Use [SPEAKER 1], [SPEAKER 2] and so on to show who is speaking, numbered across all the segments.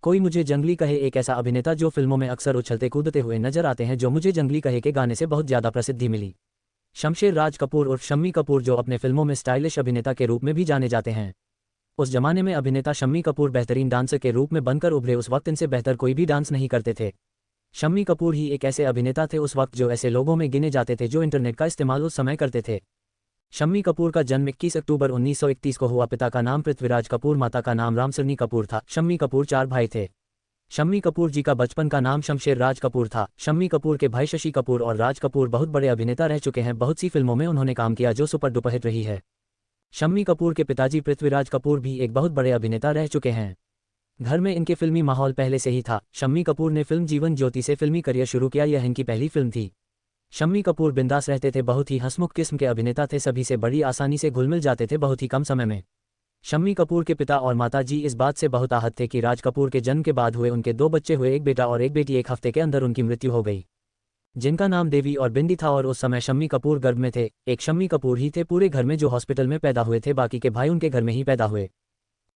[SPEAKER 1] कोई मुझे जंगली कहे, एक ऐसा अभिनेता जो फिल्मों में अक्सर उछलते कूदते हुए नजर आते हैं, जो मुझे जंगली कहे के गाने से बहुत ज़्यादा प्रसिद्धि मिली। शमशेर राज कपूर उर्फ शम्मी कपूर, जो अपने फिल्मों में स्टाइलिश अभिनेता के रूप में भी जाने जाते हैं। उस जमाने में अभिनेता शम्मी कपूर बेहतरीन डांसर के रूप में बनकर उभरे। उस वक्त इनसे बेहतर कोई भी डांस नहीं करते थे। शम्मी कपूर ही एक ऐसे अभिनेता थे उस वक्त जो ऐसे लोगों में गिने जाते थे जो इंटरनेट का इस्तेमाल उस समय करते थे। शम्मी कपूर का जन्म 21 अक्टूबर 1931 को हुआ। पिता का नाम पृथ्वीराज कपूर, माता का नाम रामसरनी कपूर था। शम्मी कपूर 4 भाई थे। शम्मी कपूर जी का बचपन का नाम शमशेर राज कपूर था। शम्मी कपूर के भाई शशि कपूर और राज कपूर बहुत बड़े अभिनेता रह चुके हैं। बहुत सी फिल्मों में उन्होंने काम किया जो सुपर डुपर हिट रही है। शम्मी कपूर के पिताजी पृथ्वीराज कपूर भी एक बहुत बड़े अभिनेता रह चुके हैं। घर में इनके फिल्मी माहौल पहले से ही था। शम्मी कपूर ने फिल्म जीवन ज्योति से फिल्मी करियर शुरू किया। यह इनकी पहली फिल्म थी। शम्मी कपूर बिंदास रहते थे, बहुत ही हंसमुख किस्म के अभिनेता थे, सभी से बड़ी आसानी से घुल मिल जाते थे बहुत ही कम समय में। शम्मी कपूर के पिता और माता जी इस बात से बहुत आहत थे कि राज कपूर के जन्म के बाद हुए उनके 2 बच्चे हुए, एक बेटा और एक बेटी, एक हफ्ते के अंदर उनकी मृत्यु हो गई, जिनका नाम देवी और बिंदी था। और उस समय शम्मी कपूर गर्भ में थे। एक शम्मी कपूर ही थे पूरे घर में जो हॉस्पिटल में पैदा हुए थे, बाकी के भाई उनके घर में ही पैदा हुए।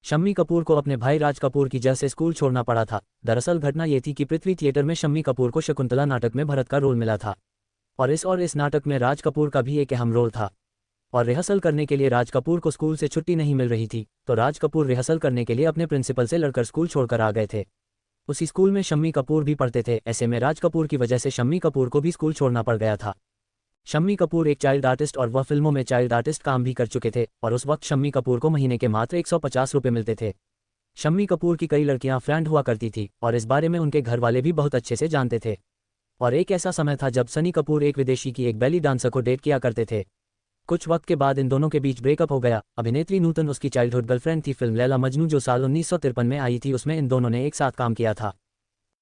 [SPEAKER 1] शम्मी कपूर को अपने भाई राज कपूर की वजह से स्कूल छोड़ना पड़ा था। दरअसल घटना ये थी कि पृथ्वी थिएटर में शम्मी कपूर को शकुंतला नाटक में भरत का रोल मिला था और इस नाटक में राज कपूर का भी एक अहम रोल था। और रिहर्सल करने के लिए राज कपूर को स्कूल से छुट्टी नहीं मिल रही थी, तो राज कपूर रिहर्सल करने के लिए अपने प्रिंसिपल से लड़कर स्कूल छोड़कर आ गए थे। उसी स्कूल में शम्मी कपूर भी पढ़ते थे। ऐसे में राज कपूर की वजह से शम्मी कपूर को भी स्कूल छोड़ना पड़ गया था। शम्मी कपूर एक चाइल्ड आर्टिस्ट और वह फिल्मों में चाइल्ड आर्टिस्ट काम भी कर चुके थे और उस वक्त शम्मी कपूर को महीने के मात्र 150 रुपये मिलते थे। शम्मी कपूर की कई लड़कियां फ्रेंड हुआ करती थी और इस बारे में उनके घर वाले भी बहुत अच्छे से जानते थे। और एक ऐसा समय था जब सनी कपूर एक विदेशी की एक बेली डांसर को डेट किया करते थे। कुछ वक्त के बाद इन दोनों के बीच ब्रेकअप हो गया। अभिनेत्री नूतन उसकी चाइल्डहुड गर्लफ्रेंड थी। फिल्म लैला मजनू जो साल 1953 में आई थी, उसमें इन दोनों ने एक साथ काम किया था।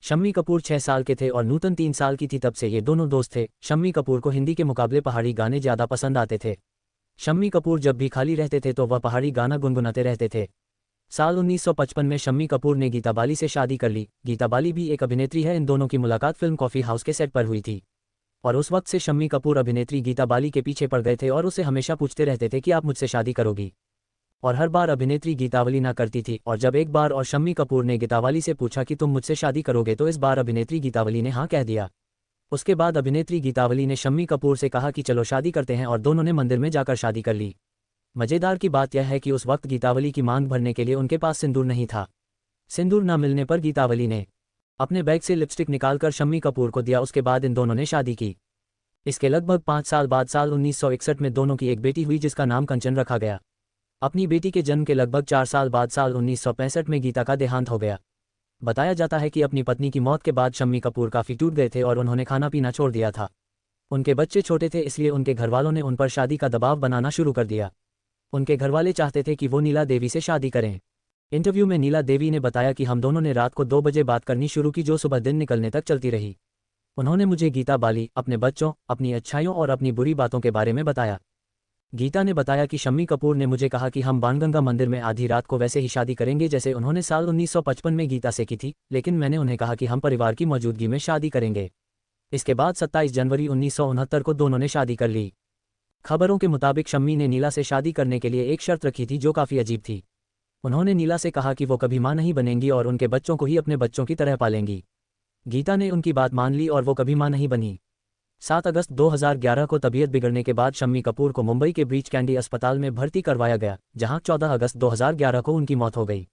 [SPEAKER 1] शम्मी कपूर 6 साल के थे और नूतन 3 साल की थी। तब से ये दोनों दोस्त थे। शम्मी कपूर को हिंदी के मुकाबले पहाड़ी गाने ज़्यादा पसंद आते थे। शम्मी कपूर जब भी खाली रहते थे तो वह पहाड़ी गाना गुनगुनाते रहते थे। साल 1955 में शम्मी कपूर ने गीता बाली से शादी कर ली। गीता बाली भी एक अभिनेत्री है। इन दोनों की मुलाकात फिल्म कॉफ़ी हाउस के सेट पर हुई थी और उस वक्त से शम्मी कपूर अभिनेत्री गीता बाली के पीछे पड़ गए थे और उसे हमेशा पूछते रहते थे कि आप मुझसे शादी करोगी। और हर बार अभिनेत्री गीतावली ना करती थी और जब एक बार और शम्मी कपूर ने गीतावली से पूछा कि तुम मुझसे शादी करोगे, तो इस बार अभिनेत्री गीतावली ने हाँ कह दिया। उसके बाद अभिनेत्री गीतावली ने शम्मी कपूर से कहा कि चलो शादी करते हैं और दोनों ने मंदिर में जाकर शादी कर ली। मज़ेदार की बात यह है कि उस वक्त गीतावली की मांग भरने के लिए उनके पास सिंदूर नहीं था। सिंदूर न मिलने पर गीतावली ने अपने बैग से लिपस्टिक निकालकर शम्मी कपूर को दिया। उसके बाद इन दोनों ने शादी की। इसके लगभग 5 साल बाद साल 1961 में दोनों की एक बेटी हुई जिसका नाम कंचन रखा गया। अपनी बेटी के जन्म के लगभग 4 साल बाद साल 1965 में गीता का देहांत हो गया। बताया जाता है कि अपनी पत्नी की मौत के बाद शम्मी कपूर काफ़ी टूट गए थे और उन्होंने खाना पीना छोड़ दिया था। उनके बच्चे छोटे थे, इसलिए उनके घरवालों ने उन पर शादी का दबाव बनाना शुरू कर दिया। उनके घरवाले चाहते थे कि वो नीला देवी से शादी करें। इंटरव्यू में नीला देवी ने बताया कि हम दोनों ने रात को 2 बजे बात करनी शुरू की जो सुबह दिन निकलने तक चलती रही। उन्होंने मुझे गीता बाली, अपने बच्चों, अपनी अच्छाइयों और अपनी बुरी बातों के बारे में बताया। गीता ने बताया कि शम्मी कपूर ने मुझे कहा कि हम बाणगंगा मंदिर में आधी रात को वैसे ही शादी करेंगे जैसे उन्होंने साल 1955 में गीता से की थी, लेकिन मैंने उन्हें कहा कि हम परिवार की मौजूदगी में शादी करेंगे। इसके बाद 27 जनवरी 1969 को दोनों ने शादी कर ली। खबरों के मुताबिक शम्मी ने नीला से शादी करने के लिए एक शर्त रखी थी जो काफ़ी अजीब थी। उन्होंने नीला से कहा कि वो कभी मां नहीं बनेंगी और उनके बच्चों को ही अपने बच्चों की तरह पालेंगी। गीता ने उनकी बात मान ली और वो कभी मां नहीं बनी। 7 अगस्त 2011 को तबीयत बिगड़ने के बाद शम्मी कपूर को मुंबई के ब्रीच कैंडी अस्पताल में भर्ती करवाया गया, जहां 14 अगस्त 2011 को उनकी मौत हो गई।